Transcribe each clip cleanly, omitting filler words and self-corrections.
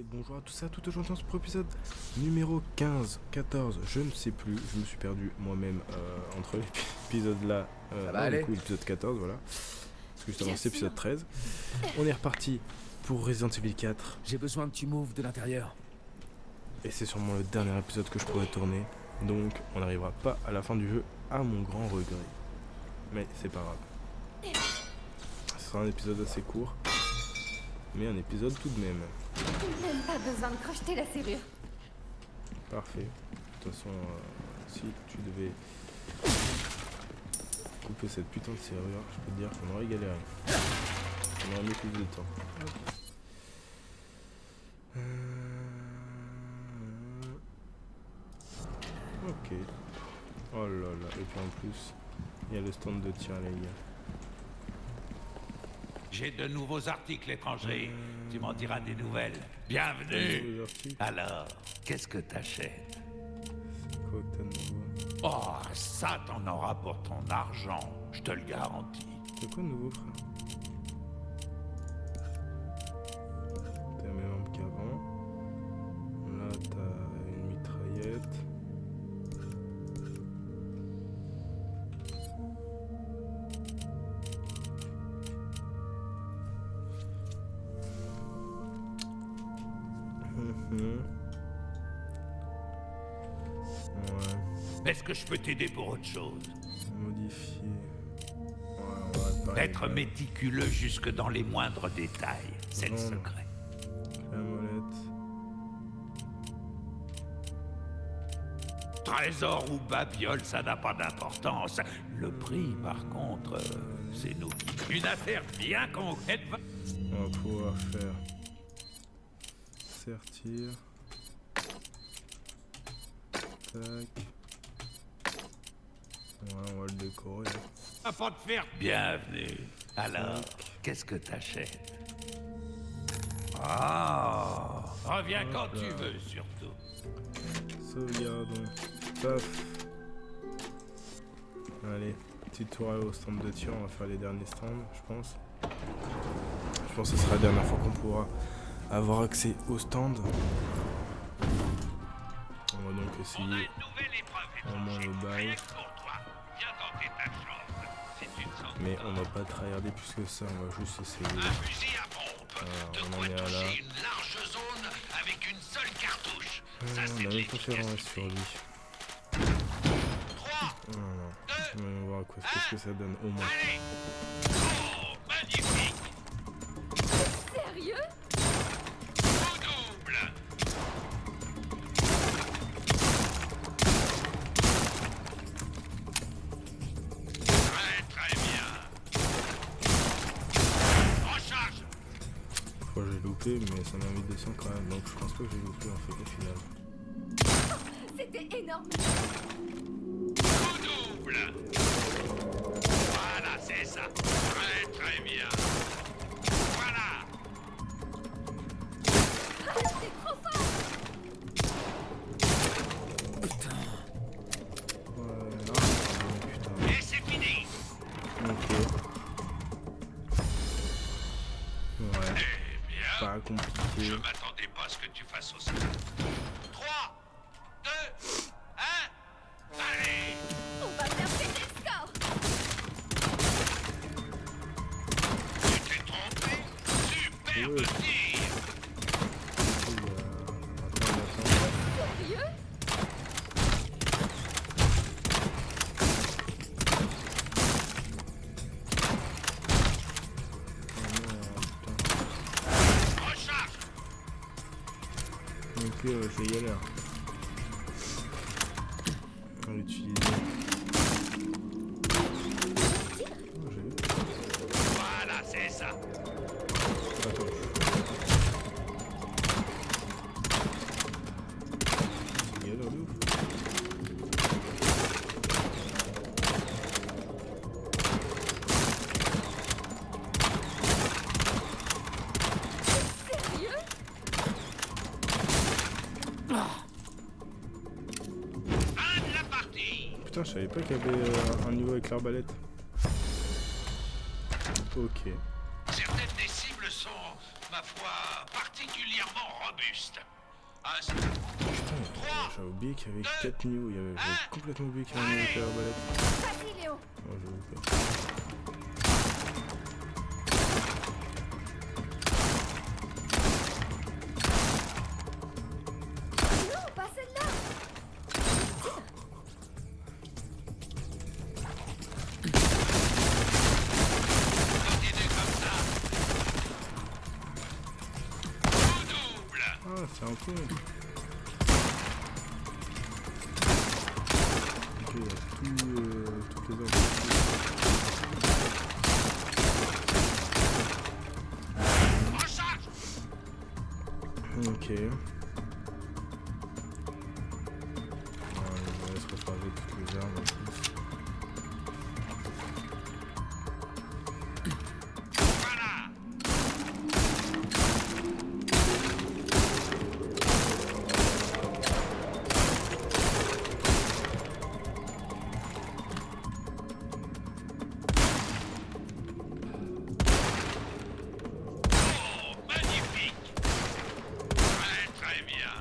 Et bonjour à tous et à toutes, aujourd'hui on se retrouve pour l'épisode numéro 15, 14, je ne sais plus, je me suis perdu moi-même entre l'épisode là, du coup l'épisode 14, voilà, parce que justement c'est l'épisode 13. On est reparti pour Resident Evil 4. J'ai besoin que tu m'ouvres de l'intérieur. Et c'est sûrement le dernier épisode que je pourrais tourner, donc on n'arrivera pas à la fin du jeu, à mon grand regret. Mais c'est pas grave. Ce sera un épisode assez court, mais un épisode tout de même. Même pas besoin de crocheter la serrure. Parfait. De toute façon, si tu devais couper cette putain de serrure, je peux te dire qu'on aurait galéré. On aurait mis plus de temps. Ok. Oh là là. Et puis en plus, il y a le stand de tir, les gars. J'ai de nouveaux articles étrangers. Tu m'en diras des nouvelles. Bienvenue. Alors, qu'est-ce que t'achètes? C'est quoi que t'as de nouveau? Oh, ça t'en auras pour ton argent. Je te le garantis. C'est quoi de nouveau, frère? T'as la même arme qu'avant. Là, t'as une mitraillette. Ouais. Est-ce que je peux t'aider pour autre chose? Modifier. Ouais, on va Être méticuleux jusque dans les moindres détails. C'est le secret. La molette. Trésor ou babiole, ça n'a pas d'importance. Le prix, par contre, c'est nous. Une affaire bien concrète. On va pouvoir faire sertir. Tac. Ouais, on va le décorer. À pas de faire. Bienvenue. Alors, qu'est-ce que t'achètes? Ah, reviens quand tu veux, surtout. Sauvegardons. Paf. Allez, petit tour au stand de tir. On va faire les derniers stands, je pense. Je pense que ce sera la dernière fois qu'on pourra avoir accès au stand. On va donc essayer au moins le bail. Mais on va pas tryharder plus que ça, on va juste essayer. Voilà, on en est à là. On a même pas fait un sur lui. On va voir qu'est-ce que ça donne au moins. Sérieux? Je crois que j'ai loupé, mais ça m'a mis des 100 quand même, donc je pense pas que j'ai loupé en fait au final. C'était énorme. Double. Voilà, c'est ça. Très très bien. Voilà. C'est trop fort. Ouais, non, putain. Et c'est fini. Ok. Ouais, Eh bien, pas compliqué. je m'attendais pas à ce que tu fasses aussi. 3, 2, 1, allez. On va faire péter le score. Tu t'es trompé. Superbe tir. Sérieux? Recharge. Ok, c'est galère. On va l'utiliser. Oh, j'ai vu. Voilà, c'est ça. Attends. C'est galère de ouf. Sérieux? Fin de la partie. Putain, je savais pas qu'il y avait un niveau avec l'arbalète. Ok. Certaines des cibles sont, ma foi, particulièrement robuste. Putain, j'avais oublié qu'il y avait 4 niveaux. J'avais complètement oublié qu'il y avait un niveau avec l'arbalète. Vas-y, Léon. Oh, j'avais pas. Non, pas celle-là. Continue comme ça. Tout double. Ah, c'est un peu. Ok, il y a toutes les autres. Recharge. Ok. On va se recharger toutes les armes en plus. Voilà. Oh, magnifique. Très très bien.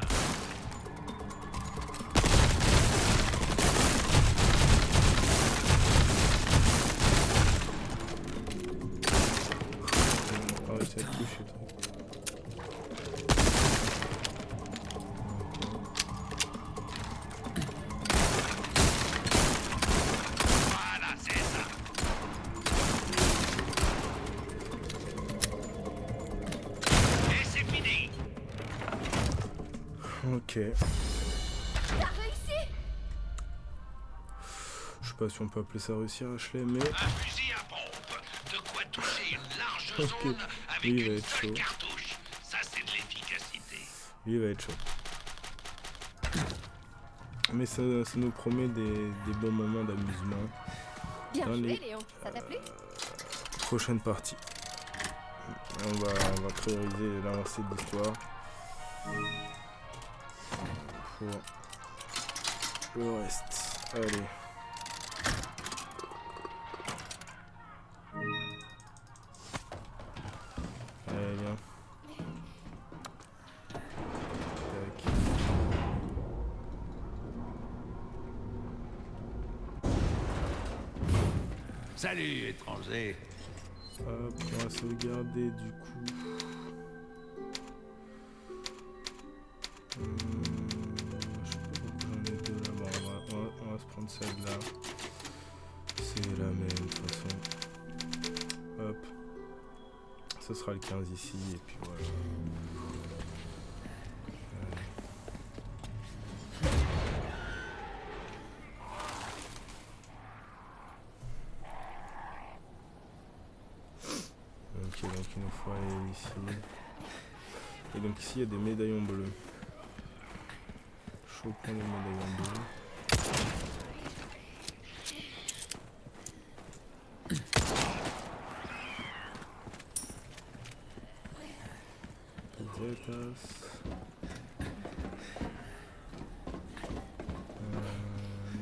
On va essayer de toucher toi. Voilà, c'est ça. Et c'est fini. Ok. T'as réussi. Je sais pas si on peut appeler ça réussir, Ashley, mais Un fusil à pompe. De quoi toucher une large Ok. zone avec Lui, il va une être seule chaud. cartouche. Ça, c'est de l'efficacité. lui il va être chaud. Mais ça nous promet des bons moments d'amusement. Bien Dans joué, les Léon. Ça t'a plu? prochaines parties. On va prioriser l'avancée de l'histoire. Pour le reste. Allez. Allez, viens. Tac. Salut, étranger. Hop, on va sauvegarder du coup. Je sais pas pourquoi j'en ai deux là-bas. On va se prendre celle-là. C'est la même de toute façon. Hop. Ce sera le 15 ici et puis voilà. Ok, donc il nous faut aller ici. Et donc ici il y a des médaillons bleus. Chopons les médaillons bleus. Pizzetas.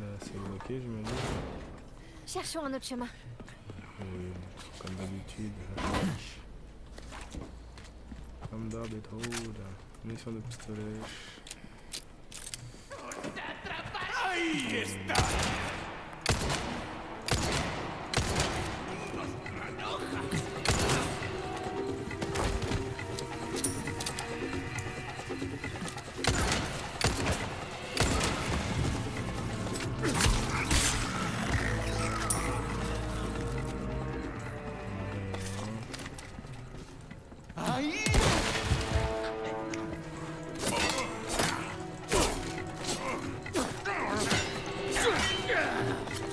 Là c'est bloqué, je me dis. Cherchons un autre chemin. Oui, comme d'habitude. Comme d'habitude. Munition de pistolet. Ahí está.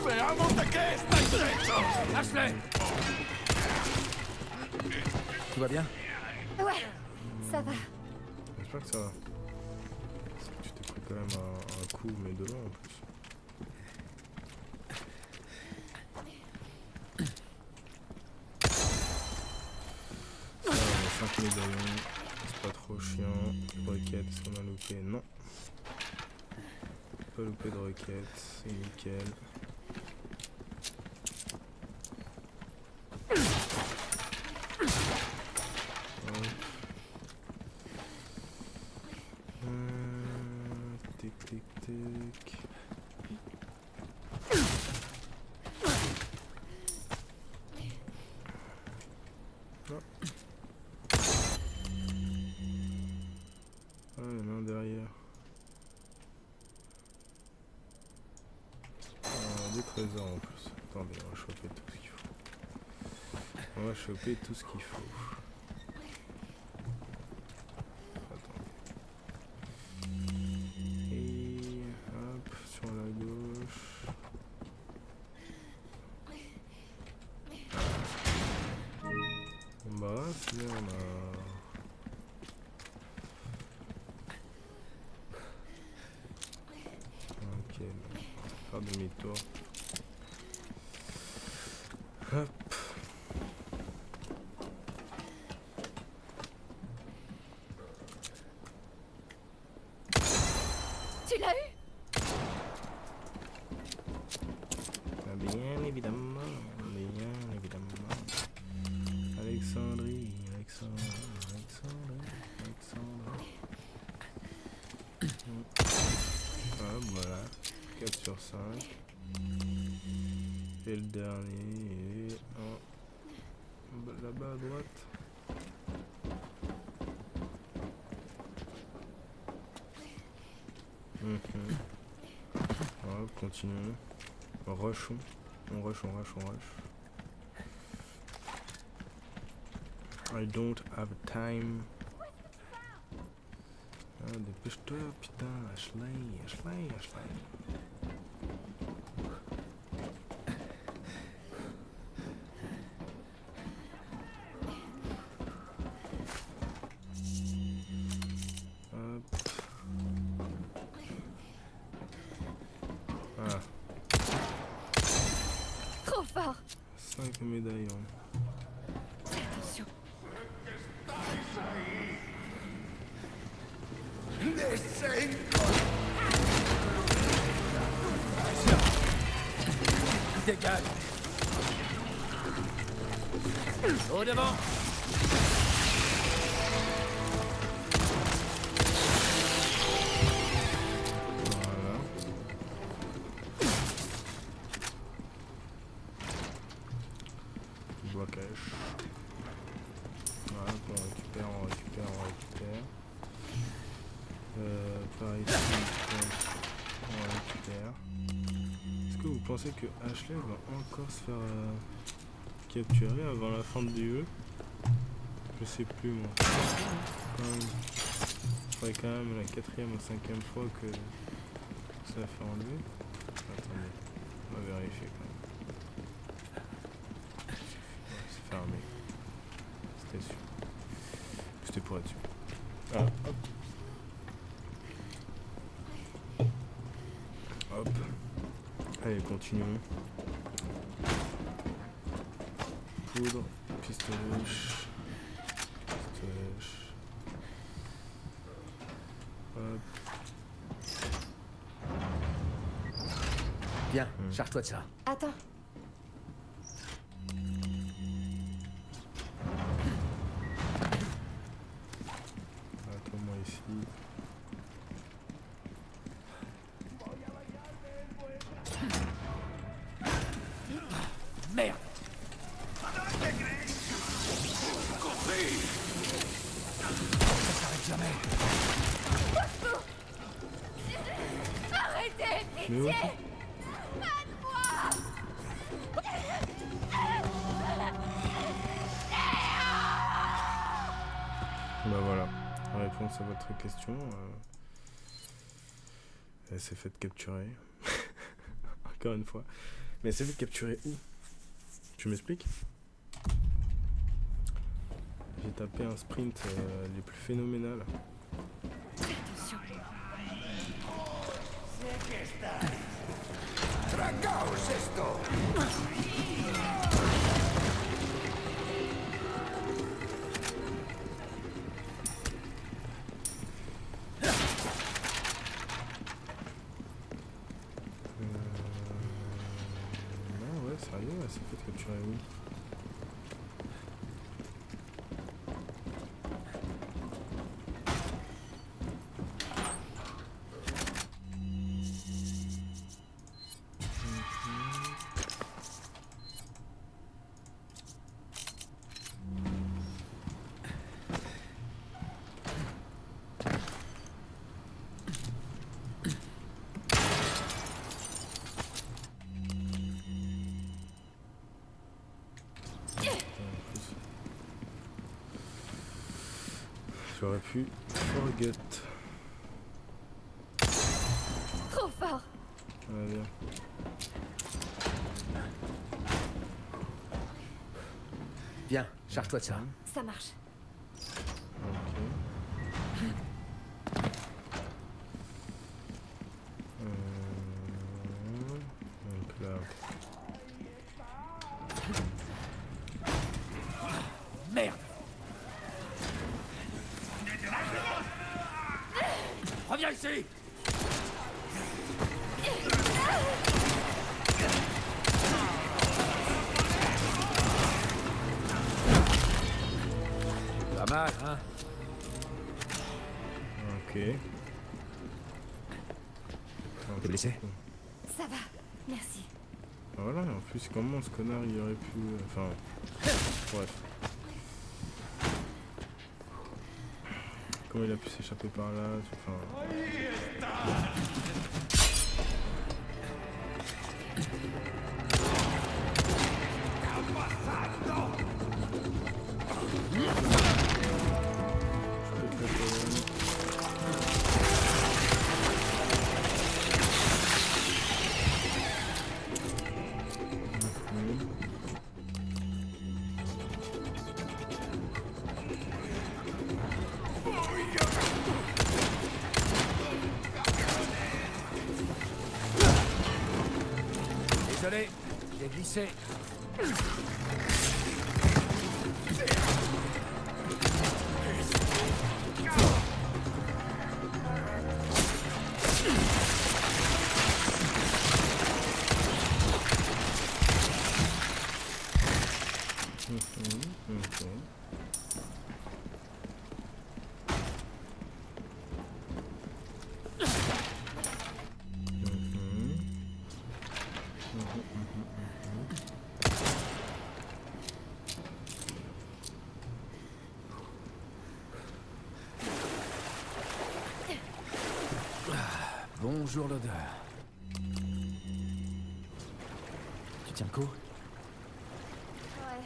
Veamos de qué estáis hechos. Ashley! Tout va bien? Ouais, ça va. J'espère que ça va. Parce que tu t'es pris quand même un coup, mais de loin en plus. Ça, on a 5 médaillons. C'est pas trop chiant. Requête, est-ce qu'on a loupé? Non. Pas loupé de requête, c'est nickel. Hop. Tic tic tic. Non. Ah, il y en a un derrière. Des trésors en plus. Attendez, on va choper tout ce qu'il faut. On va choper tout ce qu'il faut. Attendez. Et hop, sur la gauche. Bah, c'est bien, on a... Ok, bon, on va faire demi-tour. Hop. Tu l'as eu? Bien évidemment, bien évidemment. Alexandrie, Alexandrie. Hop, voilà. 4 sur 5. Et le dernier est là-bas à droite. Hop, continuons. Rushons. On rush. I don't have time. Ah, dépêche-toi, putain, Ashley. Hop. Ah, Trop fort. 5 médaillons. Attention. Dégage. Au devant. Voilà. Blocage. Voilà, on récupère. Par ici, on récupère. Est-ce que vous pensez que Ashley va encore se faire capturer avant la fin du jeu? Je sais plus moi. Ce serait quand même la 4e ou 5e fois que ça a fait enlever. Attendez, on va vérifier quand même. Ouais, c'est fermé. C'était sûr. C'était pour être sûr. Ah, hop. Hop. Allez, continuons. Poudre, pistolet. Hop. Viens, charge-toi de ça. Attends. Attends-moi ici. Merde. Ça s'arrête jamais. Arrêtez, Mais où? pitié. Aide-moi. Bah voilà, en réponse à votre question, elle s'est faite capturer. Encore une fois. Mais elle s'est fait capturer où? Tu m'expliques? J'ai tapé un sprint les plus phénoménales. Attention. Non, ouais, sérieux, elle s'est fait capturer où? puis forget. Trop fort. Ouais, bien. Viens, charge-toi de ça. Ça marche. Ok. Donc là. Merde. Reviens ici. Pas mal, hein? Ok. T'es blessé? Ça va. Merci. Ah, voilà, en plus, comment ce connard il aurait pu. Enfin. Bref. Comment il a pu s'échapper par là? Enfin. Désolé, j'ai glissé. Bonjour l'odeur. Tu tiens le coup? Ouais.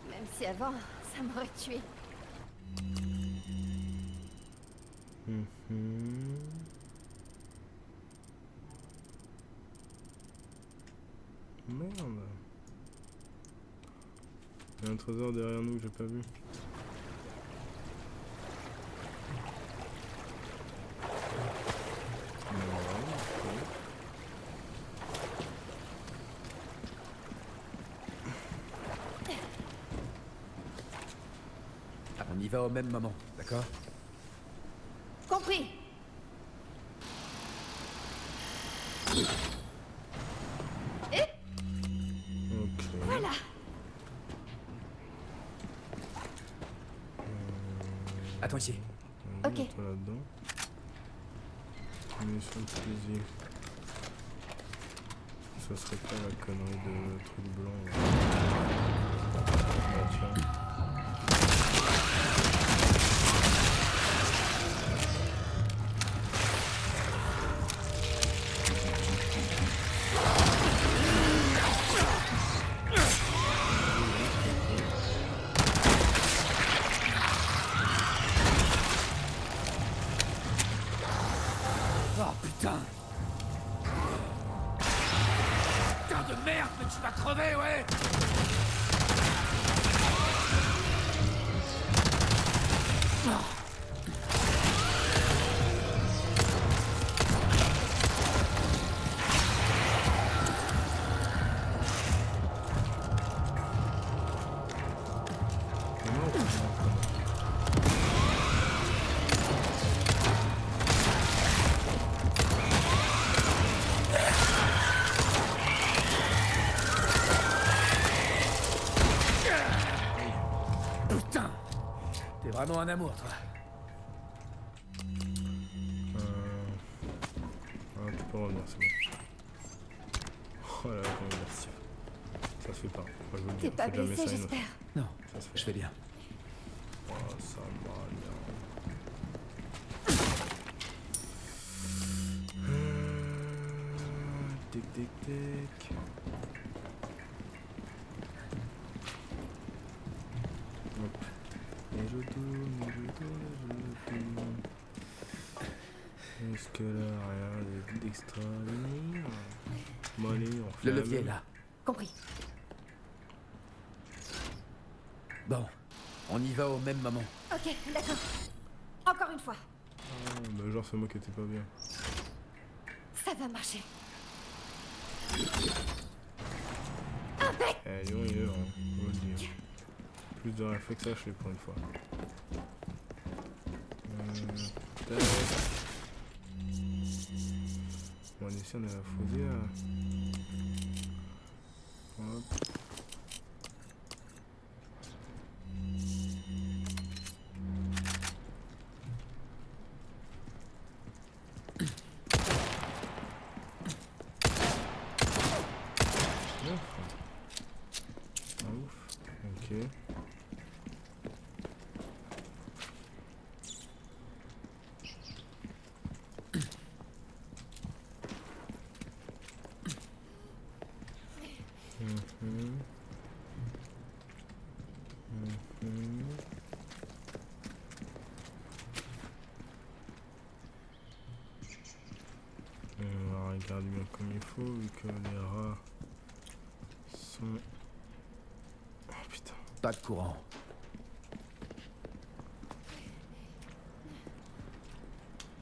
Même si avant, ça m'aurait tué. Merde. Il y a un trésor derrière nous que j'ai pas vu. On y va au même moment, d'accord? Compris. Ok. Voilà. Attends ici. Ok. Toi là-dedans. Munition de fusil. Ça serait pas la connerie de truc blanc. Ah, tiens. Oh putain! Putain de merde, mais tu vas crever, ouais! Putain! T'es vraiment un amour, toi. Ah, tu peux revenir, c'est bon. Oh là là, comment merci. Ça se fait pas. Moi, je vous le dis, T'es pas faites jamais blessé, ça, j'espère. Non, ça se fait. je vais bien. Oh, ça va bien. Tic tic tic. Hop. Et je tourne, et je tourne, et je tourne. Est-ce que là, rien d'extraordinaire? Bon allez, on fait Le levier est là. Compris. Bon, on y va au même moment. Ok, d'accord. Encore une fois. Ah, bah genre c'est moi qui étais pas bien. Ça va marcher. Eh, Lyon il est heureux, on va le dire. Plus de réflexe à pour une fois. Tac. Bon, allez, si on a la fusée là. Hop. Ah, ouf. Ok. On va regarder bien comme il faut vu que les rats sont... Oh putain. Pas de courant.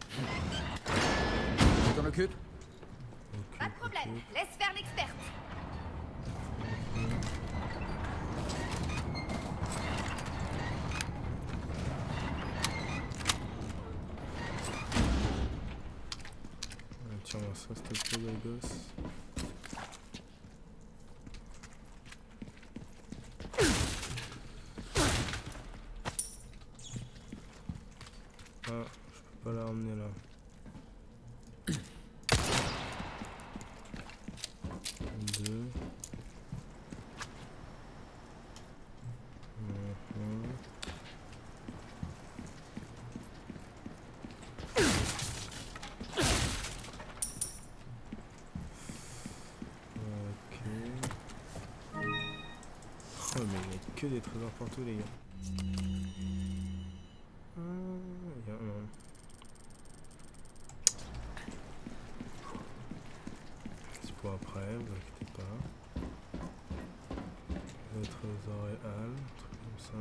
Tu t'en occupes? Pas de problème. Laisse faire l'experte. Tiens-moi ça, s'il te plaît, les gosses. Ah, je peux pas la ramener là. Deux. Oh mais il n'y a que des trésors partout les gars. Ah, il y a un... C'est pour après, vous inquiétez pas. Le trésor est Al, un truc comme ça.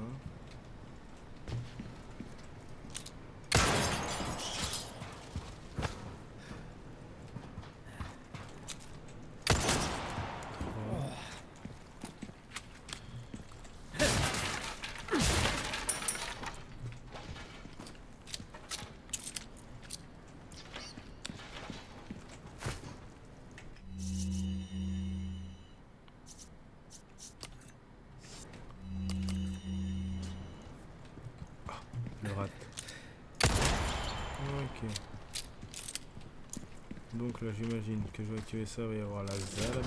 Le rat. Ok. Donc là j'imagine que je vais activer ça, il va y avoir la Zalabelle.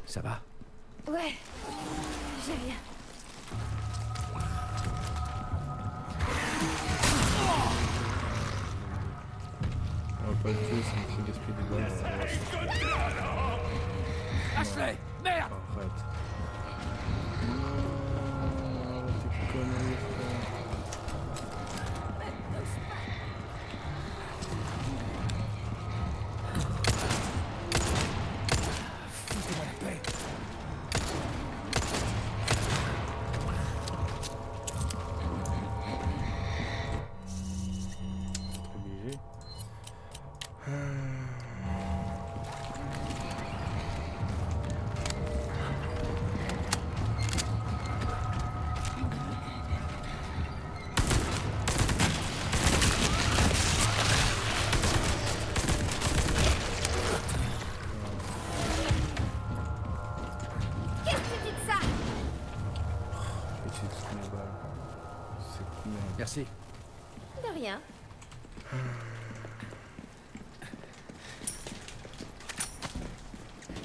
Ça va? Ouais. J'ai rien. On va pas le tuer, ça me fait gaspiller des balles. Ashley! Merde! Arrête. Non, t'es connerie, frère. Foutez-moi la paix! Obligé.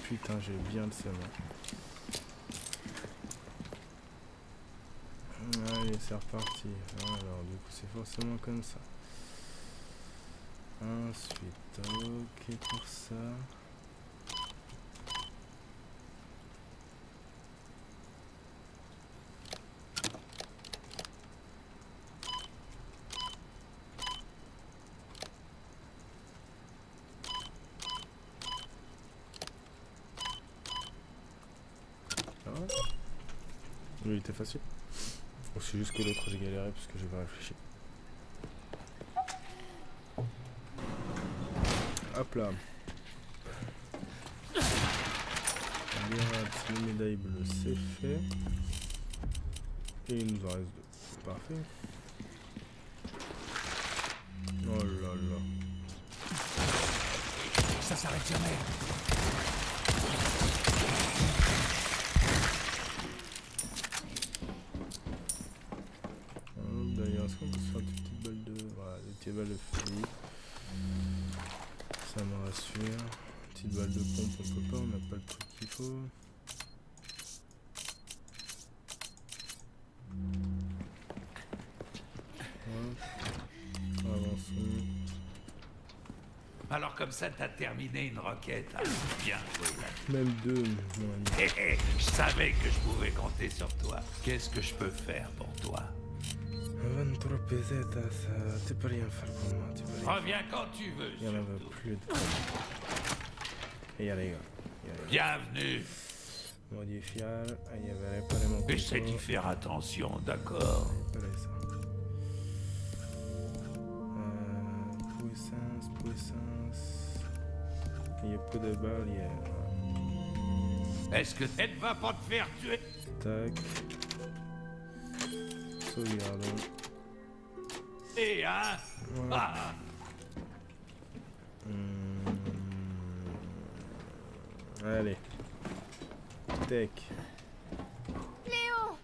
Putain, j'ai bien le seum. Allez, c'est reparti. Alors, du coup, c'est forcément comme ça. Ensuite, ok pour ça. Lui, il était facile. Ou c'est juste que l'autre, j'ai galéré parce que j'ai pas réfléchi. Hop là. Les médailles bleues, c'est fait. Et il nous en reste 2. Parfait. Oh là là. Ça s'arrête jamais. D'ailleurs, est-ce qu'on peut se faire des petites balles de... Voilà, des petites balles de fusil. Ça me rassure. Petite balle de pompe, on peut pas, on n'a pas le truc qu'il faut. Hop. Avançons. Alors comme ça, t'as terminé une requête. Ah, bien joué. Même 2, mon ami. Hé hé, je savais que je pouvais compter sur toi. Qu'est-ce que je peux faire pour toi? 23 pesetas, tu peux rien faire pour moi, tu peux rien. Reviens quand tu veux. Il y en avait plus de... Et y'a les gars. Bienvenue. Modifier, il y avait réparé mon Essaie d'y faire attention, d'accord? Puissance. Il y a peu de balles, il y a... Est-ce que elle ne va pas te faire tuer? Tac. Sauvegardons. Et hein? Voilà. Ah. Allez. Tech. Léon!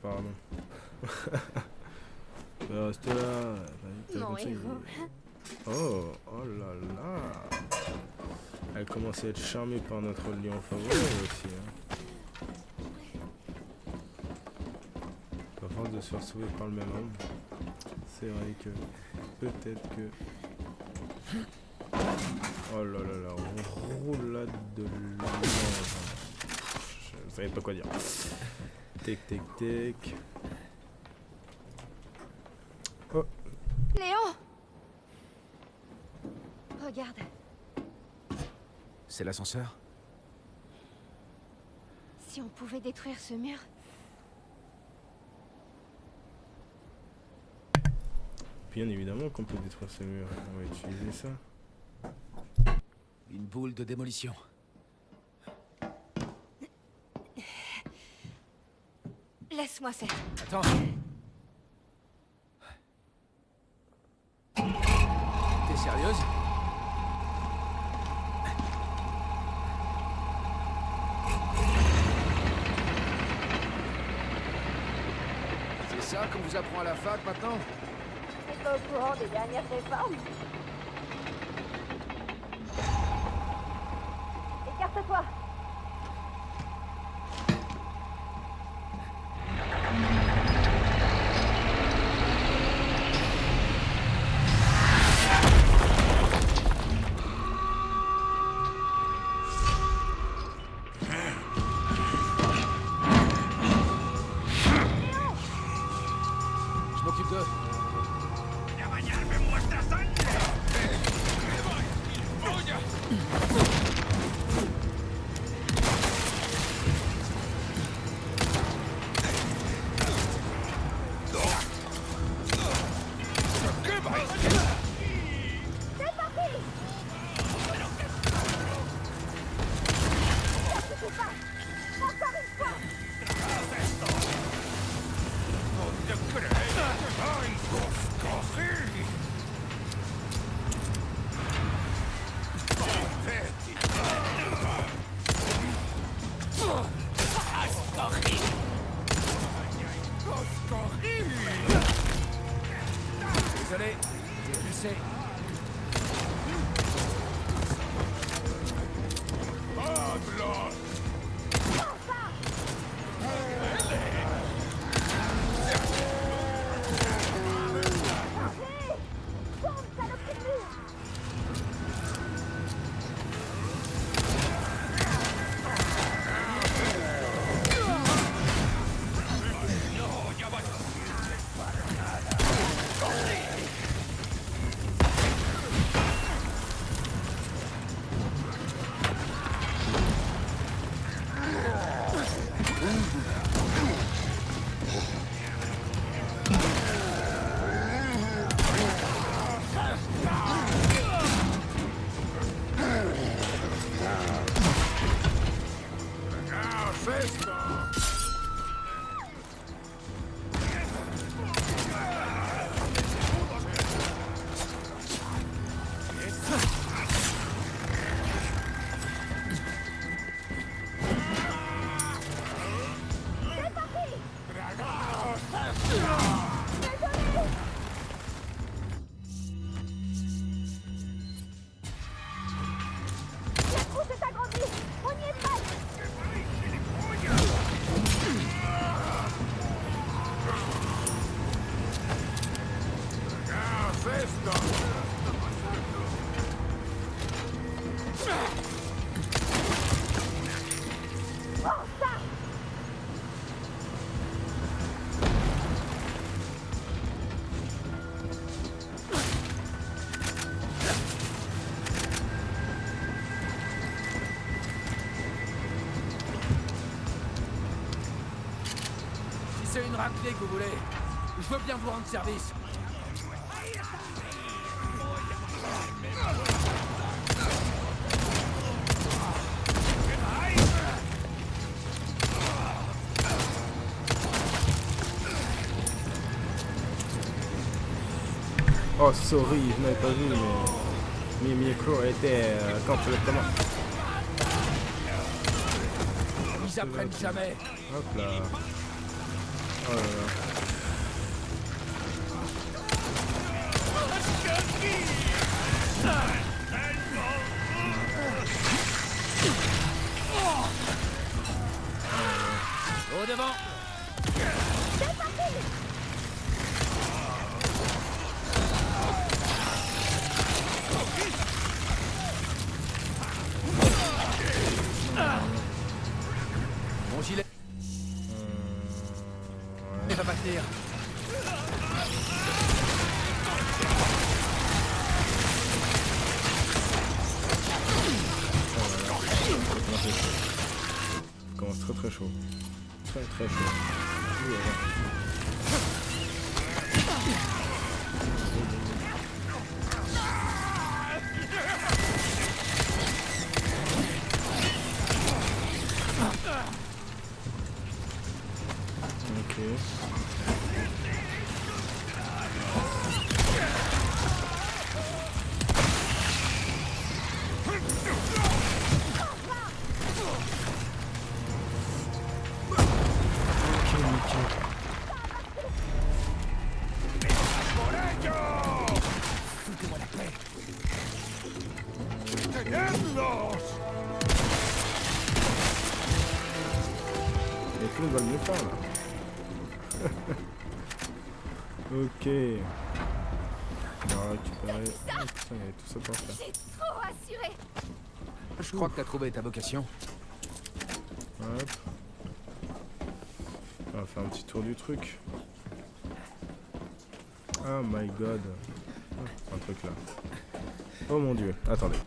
Pardon. Reste là. Non, comme ça, Oh là là. Elle commence à être charmée par notre lion favori aussi. Hein. À force de se faire sauver par le même homme, c'est vrai que peut-être que... Oh là là là, roulade de l'ange. Je savais pas quoi dire. Tic tic tic. Oh. Léon! Regarde. C'est l'ascenseur? Si on pouvait détruire ce mur. Bien évidemment qu'on peut détruire ce mur. On va utiliser ça. Une boule de démolition. Laisse-moi faire. Attends. T'es sérieuse? C'est ça qu'on vous apprend à la fac maintenant? T'es pas au courant des dernières réformes? Écarte-toi! Je m'occupe d'eux. Désolé. c'est... C'est une raclée que vous voulez. Je veux bien vous rendre service. Oh, sorry, je n'avais pas vu, mais mes micros étaient complètement. Ils apprennent jamais. Hop là. Oh là là. Au devant. Mon gilet. Il va pas tenir. Ça commence très très chaud. Très très chaud. Ouh, ok. Foutez-moi la paix. Et tout le monde va mieux faire là. Ok. On va récupérer. Oh, putain, il y avait tout ça pour faire. J'ai trop assuré. Je crois que t'as trouvé ta vocation. Hop. On va faire un petit tour du truc. Oh my god. Oh, un truc là. Oh mon dieu. Attendez.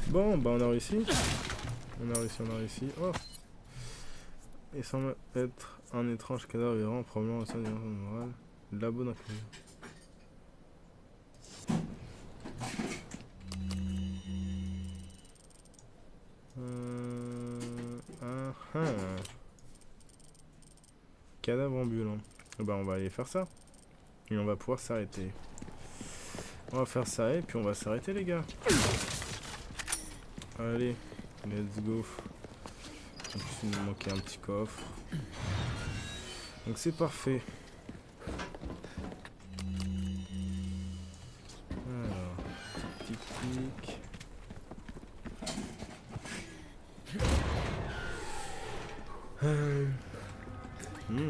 Bon, bah on a réussi. On a réussi. Oh. Il semble être un étrange cadavre errant, probablement au sein d'une morale. Labo d'inclusion. Cadavre ambulant. Bah on va aller faire ça. Et on va pouvoir s'arrêter. On va faire ça et puis on va s'arrêter les gars. Allez, let's go. En plus il nous manquait un petit coffre. Donc c'est parfait. Alors, tic-tic.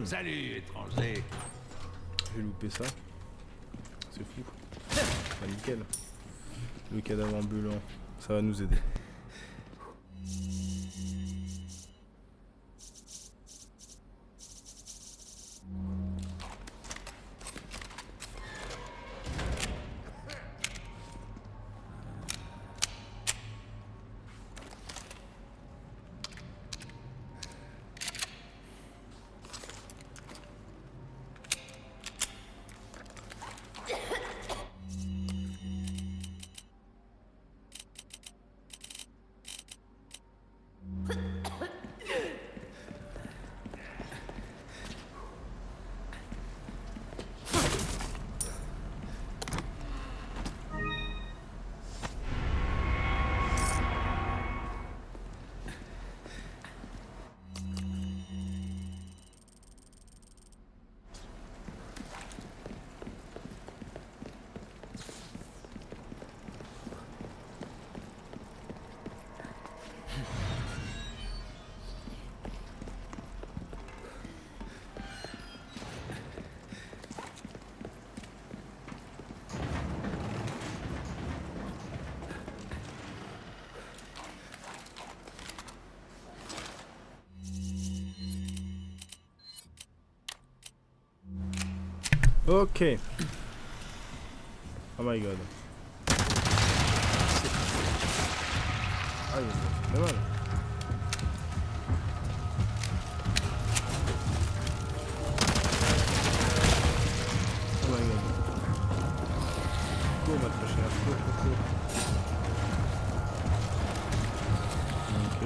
Salut, étranger. J'ai loupé ça. C'est fou. Ah, nickel. Le cadavre ambulant, ça va nous aider. Ok. Oh my god. Ah, il est pas mal. Oh my god. Cours, ma très chère. Cours. Ok.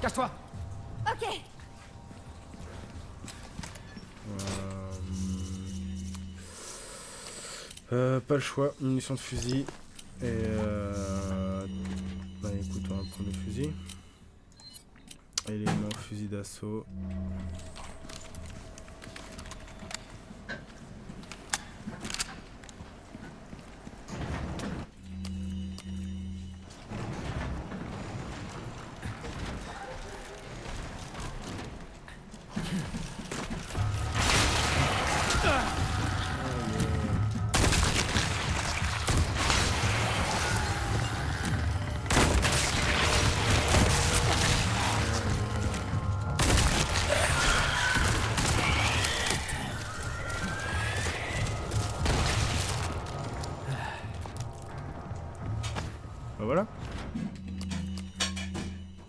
Cache-toi. Ok. Pas le choix, munitions de fusil. Et bah écoute, on va prendre le fusil. Élément fusil d'assaut. Bah voilà.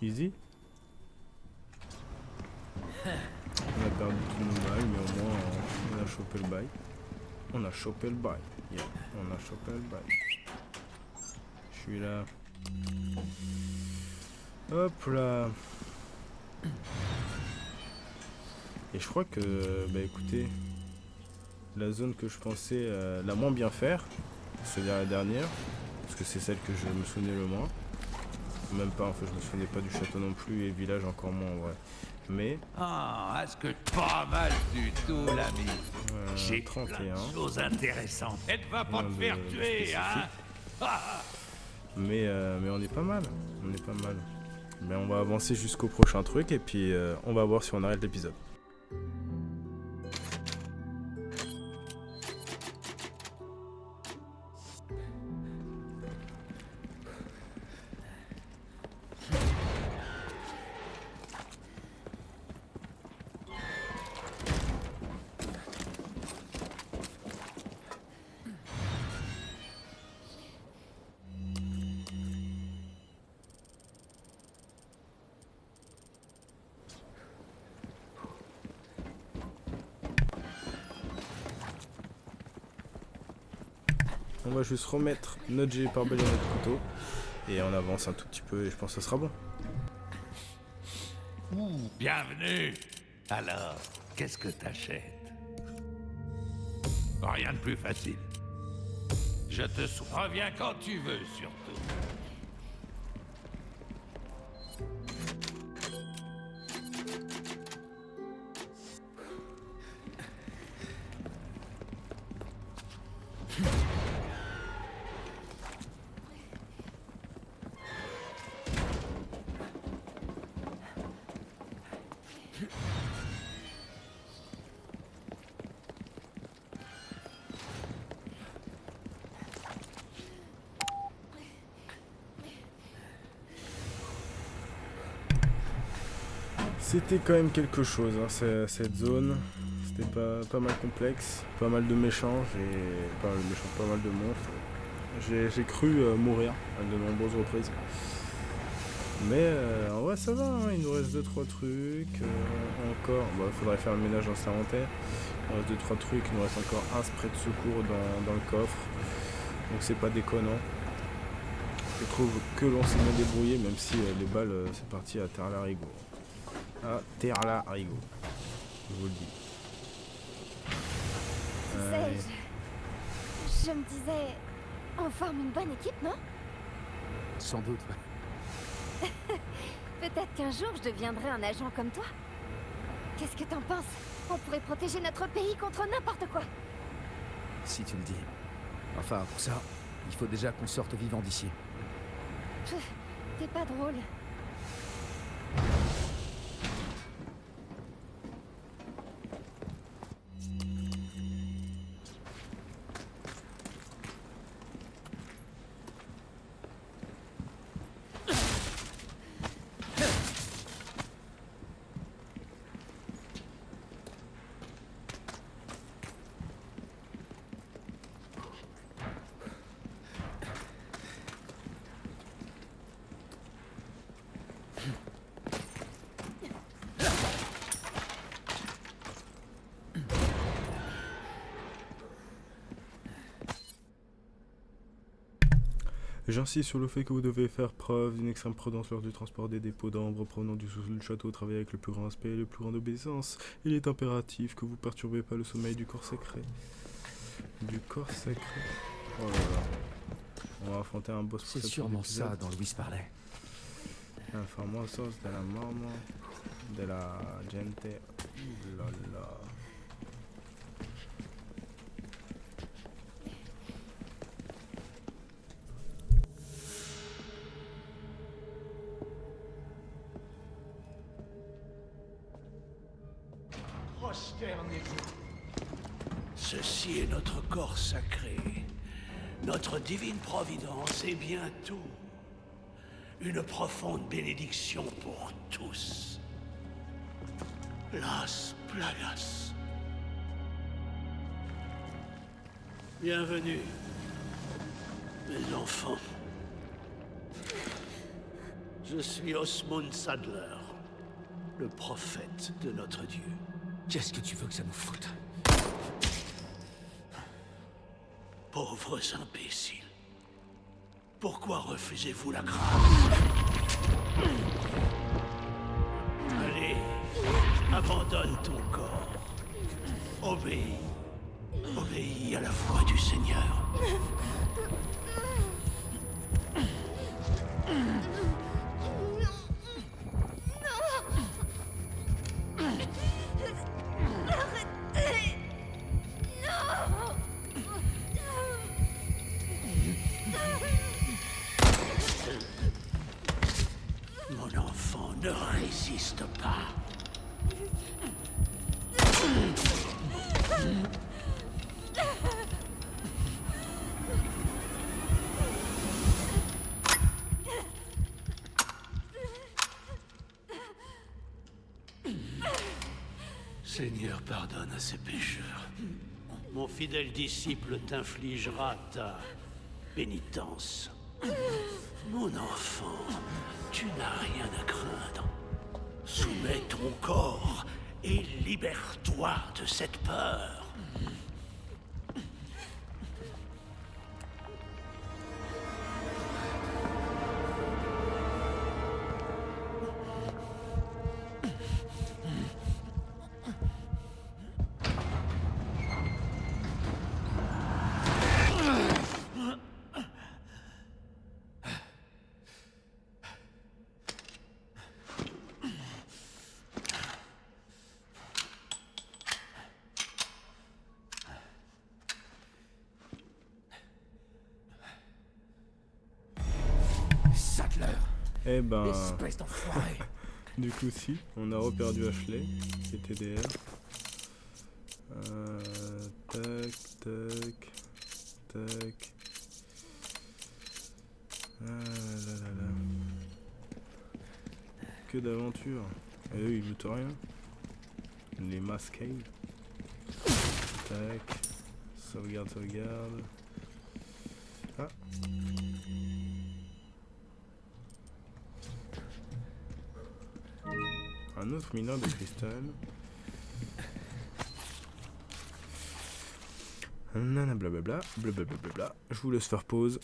Easy. On a perdu tous nos balles, mais au moins on a chopé le bail. On a chopé le bail. Yeah. On a chopé le bail. Je suis là. Hop là. Et je crois que, bah écoutez, la zone que je pensais la moins bien faire, c'est-à-dire la dernière, parce que c'est celle que je me souvenais le moins. Même pas, en fait, je me souvenais pas du château non plus et le village encore moins en vrai. Mais... Ah, est-ce que pas mal du tout, l'ami. J'ai 31. plein de choses intéressantes. Elle va pas te faire tuer, hein. Mais on est pas mal. On est pas mal. Ben, on va avancer jusqu'au prochain truc et puis on va voir si on arrête l'épisode. On va juste remettre notre jet pare-balles et notre couteau et on avance un tout petit peu et je pense que ça sera bon. Bienvenue. Alors, qu'est-ce que t'achètes? Rien de plus facile. Je te reviens quand tu veux, surtout. C'était quand même quelque chose, hein, cette zone. C'était pas mal complexe, pas mal de méchants, pas mal de monstres. J'ai cru mourir à de nombreuses reprises. Mais en vrai ça va, hein, il nous reste 2-3 trucs. Encore, il faudrait faire le ménage dans cet inventaire. Il nous reste 2-3 trucs, il nous reste encore un spray de secours dans le coffre. Donc c'est pas déconnant. Je trouve que l'on s'est bien débrouillé, même si les balles c'est parti à terre l'arigot. À terre l'arigot. Je vous le dis. Je me disais, on forme une bonne équipe, non? Sans doute. Peut-être qu'un jour je deviendrai un agent comme toi. Qu'est-ce que t'en penses? On pourrait protéger notre pays contre n'importe quoi. Si tu le dis. Enfin, pour ça, il faut déjà qu'on sorte vivant d'ici. T'es pas drôle. J'insiste sur le fait que vous devez faire preuve d'une extrême prudence lors du transport des dépôts d'ambre provenant du sous-sol du château, travailler avec le plus grand respect et le plus grande obéissance. Il est impératif que vous perturbez pas le sommeil du corps sacré. Du corps sacré. Oh là là. On va affronter un boss. C'est sûrement ça dont Louis parlait. Famosos de la mama de la gente. Lala. Ceci est notre corps sacré, notre divine providence et bientôt une profonde bénédiction pour tous. Las Plagas. Bienvenue, mes enfants. Je suis Osmund Sadler, le prophète de notre Dieu. Qu'est-ce que tu veux que ça nous foute? Pauvres imbéciles. Pourquoi refusez-vous la grâce? Allez, abandonne ton corps. Obéis. Obéis à la voix du Seigneur. Mon enfant, ne résiste pas. Seigneur, pardonne à ses pécheurs. Mon fidèle disciple t'infligera ta pénitence. Mon enfant, tu n'as rien à craindre. Soumets ton corps et libère-toi de cette peur. Eh ben... Espèce d'enfoiré. Du coup si, on a reperdu Ashley, qui était TDR. Tac, tac, tac. Ah là là là. Que d'aventure. Et eux ils lootent rien. Les masqués. Tac. Sauvegarde, sauvegarde. Ah. Un autre mineur de cristal. Nana blablabla, blablabla. Je vous laisse faire pause.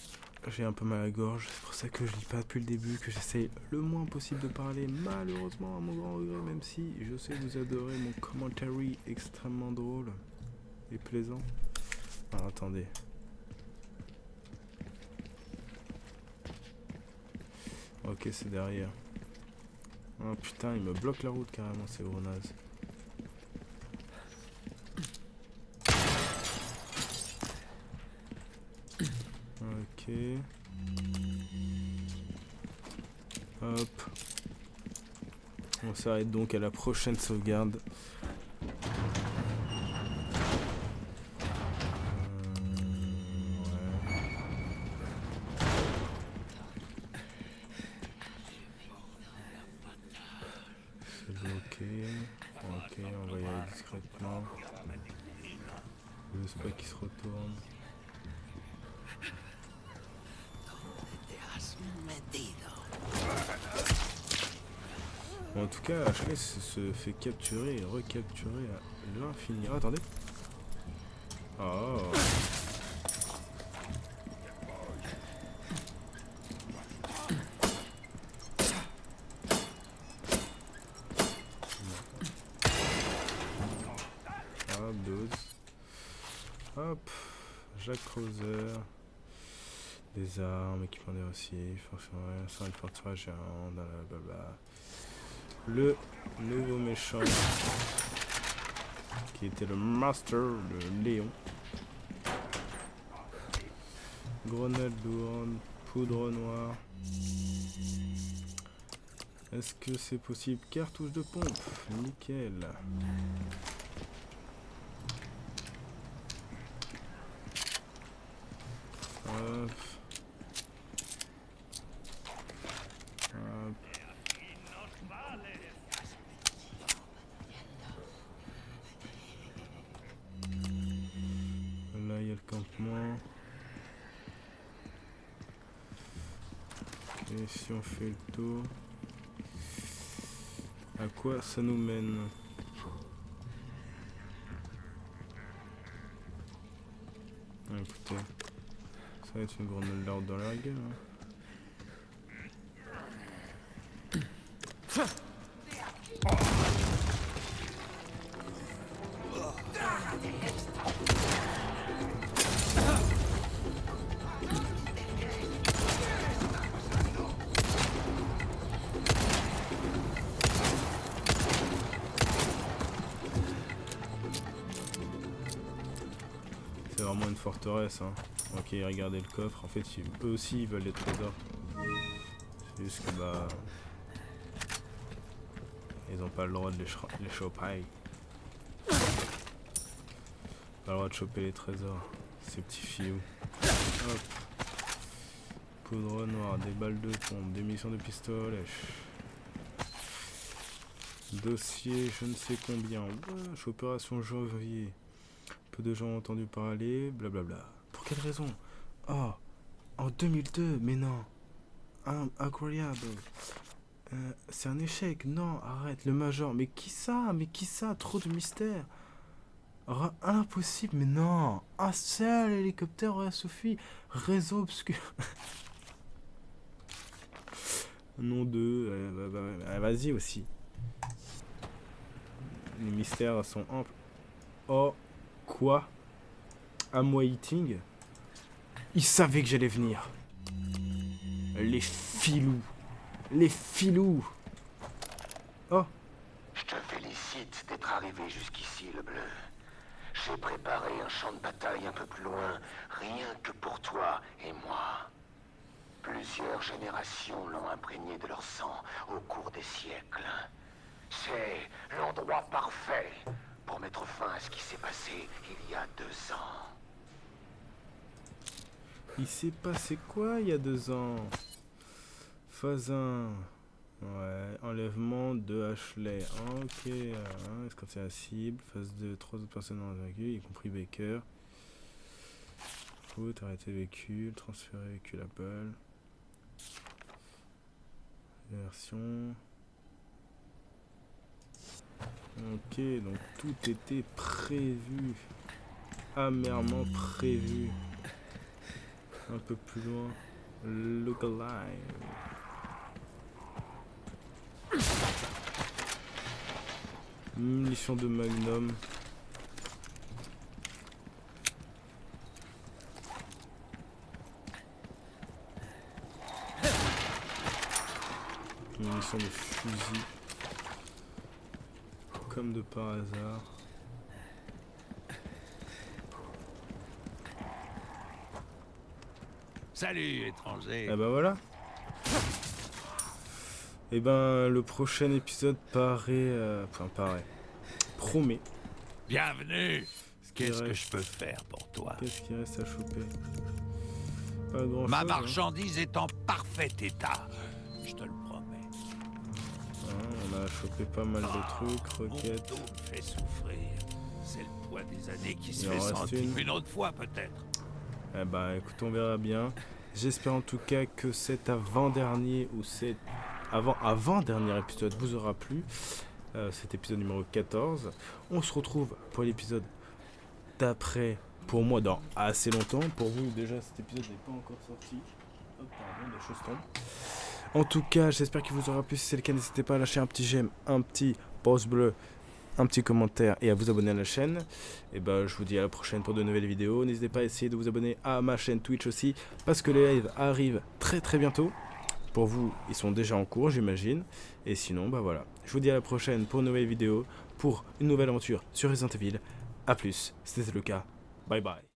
J'ai un peu mal à la gorge, c'est pour ça que je lis pas depuis le début, que j'essaye le moins possible de parler, malheureusement à mon grand regret, même si je sais que vous adorez mon commentary extrêmement drôle et plaisant. Alors attendez. Ok, c'est derrière. Oh putain, il me bloque la route carrément, c'est gros naze. Ok. Hop. On s'arrête donc à la prochaine sauvegarde. Ok, on va y aller discrètement. Je sais pas qui se retourne. Bon, en tout cas, Ashley se fait capturer et recapturer à l'infini. Oh, attendez. Oh. Hop, 12. Hop. Jacques Creuser. Des armes, équipement des aussi. Forcément, ça une forteresse géante, blablabla. Le nouveau méchant qui était le Master, le Léon. Grenade lourde, poudre noire. Est-ce que c'est possible? Cartouche de pompe, nickel. Hop. Hop. Là il y a le campement. Et si on fait le tour, à quoi ça nous mène? Ah, écoutez, ça va être une grenade lourde dans la gueule. Hein. C'est vraiment une forteresse. Hein. Ok, regardez le coffre. En fait, eux aussi ils veulent les trésors. C'est juste que bah. Ils ont pas le droit de les choper. Pas le droit de choper les trésors. Ces petits filous. Hop. Poudre noire, des balles de pompe, des munitions de pistolet. Dossier, je ne sais combien. Wesh, opération janvier. Peu de gens ont entendu parler, blablabla. Pour quelle raison? Oh, en 2002, mais non. Incroyable. C'est un échec, non, arrête, le Major. Mais qui ça? Mais qui ça? Trop de mystère. Impossible, mais non. Un seul hélicoptère, Sophie. Réseau obscur. Nom de... vas-y aussi. Les mystères sont amples. Oh, quoi? I'm waiting. Ils savaient que j'allais venir. Les filous. Les filous. Oh. Je te félicite d'être arrivé jusqu'ici, le bleu. J'ai préparé un champ de bataille un peu plus loin, rien que pour toi et moi. Plusieurs générations l'ont imprégné de leur sang au cours des siècles. C'est l'endroit parfait pour mettre fin à ce qui s'est passé il y a 2 ans. Il s'est passé quoi il y a 2 ans? Phase 1. Ouais, enlèvement de Ashley. Ok, est-ce que c'est la cible? Phase 2, 3 autres personnes ont vaincu, y compris Baker. Faut arrêter le véhicule, transférer le véhicule Apple. Version. Ok, donc tout était prévu. Amèrement prévu. Un peu plus loin. Look alive. Munitions de Magnum. Munitions de fusil. Comme de par hasard. Salut, étranger. Ah bah voilà. Et ben le prochain épisode promet. Bienvenue. Qu'est-ce que je peux faire pour toi? Qu'est-ce qui reste à choper? Pas grand chose. Ma marchandise est en parfait état. Je te le promets. On a chopé pas mal de trucs, roquettes. Mon dos me fait souffrir. C'est le poids des années qui se Il en fait reste sentir une autre fois peut-être. Eh bah écoute, on verra bien. J'espère en tout cas que cet avant-dernier ou cet avant-dernier épisode vous aura plu. Cet épisode numéro 14. On se retrouve pour l'épisode d'après, pour moi dans assez longtemps. Pour vous déjà cet épisode n'est pas encore sorti. Hop, pardon, des choses tombent. En tout cas, j'espère qu'il vous aura plu. Si c'est le cas, n'hésitez pas à lâcher un petit j'aime, un petit pouce bleu, un petit commentaire et à vous abonner à la chaîne. Et ben je vous dis à la prochaine pour de nouvelles vidéos. N'hésitez pas à essayer de vous abonner à ma chaîne Twitch aussi, parce que les lives arrivent très très bientôt. Pour vous, ils sont déjà en cours, j'imagine. Et sinon, bah voilà. Je vous dis à la prochaine pour une nouvelle vidéo, pour une nouvelle aventure sur Resident Evil. A plus, c'était le cas. Bye bye.